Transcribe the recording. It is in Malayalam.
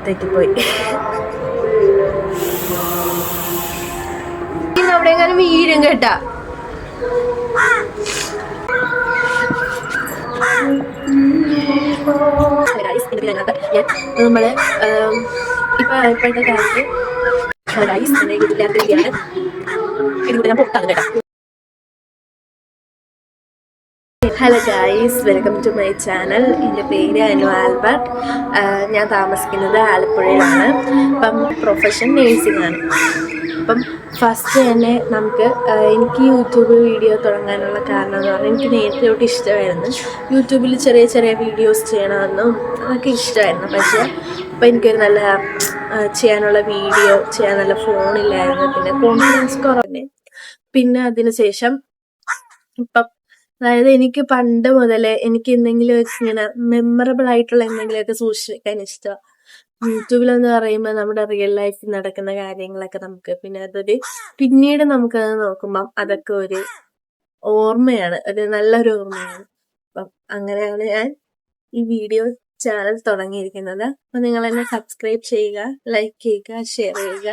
തെറ്റിപ്പോയി. അവിടെ എങ്ങനെ വീഴും കേട്ടാ. നമ്മള് ഇപ്പോഴത്തെ കാലത്ത് ഞാൻ പൊട്ടാണ് കേട്ടോ. Hello guys, welcome to my channel. എൻ്റെ പേര് അനു ആൽബർട്ട്. ഞാൻ താമസിക്കുന്നത് ആലപ്പുഴയിലാണ്. അപ്പം പ്രൊഫഷൻ നേഴ്സിംഗ് ആണ്. അപ്പം ഫസ്റ്റ് തന്നെ എനിക്ക് യൂട്യൂബ് വീഡിയോ തുടങ്ങാനുള്ള കാരണം എന്ന് പറഞ്ഞാൽ എനിക്ക് നേരത്തെ തൊട്ട് ഇഷ്ടമായിരുന്നു. യൂട്യൂബിൽ ചെറിയ ചെറിയ വീഡിയോസ് ചെയ്യണമെന്നും അതൊക്കെ ഇഷ്ടമായിരുന്നു. പക്ഷേ ഇപ്പം എനിക്കൊരു നല്ല ചെയ്യാനുള്ള ഫോണില്ലായിരുന്നു. പിന്നെ കോൺഫിഡൻസ് കുറവന്നെ. പിന്നെ അതിന് ശേഷം ഇപ്പം അതായത് എനിക്ക് പണ്ട് മുതലേ എനിക്ക് എന്തെങ്കിലും ഇങ്ങനെ മെമ്മറബിൾ ആയിട്ടുള്ള എന്തെങ്കിലുമൊക്കെ സൂക്ഷിക്കാൻ ഇഷ്ടമാണ്. യൂട്യൂബിലെന്ന് പറയുമ്പോൾ നമ്മുടെ റിയൽ ലൈഫിൽ നടക്കുന്ന കാര്യങ്ങളൊക്കെ പിന്നീട് നമുക്കത് നോക്കുമ്പം അതൊക്കെ ഒരു ഓർമ്മയാണ്, ഒരു നല്ലൊരു ഓർമ്മയാണ്. അപ്പം അങ്ങനെയാണ് ഞാൻ ഈ വീഡിയോ ചാനൽ തുടങ്ങിയിരിക്കുന്നത്. അപ്പം നിങ്ങൾ എന്നെ സബ്സ്ക്രൈബ് ചെയ്യുക, ലൈക്ക് ചെയ്യുക, ഷെയർ ചെയ്യുക.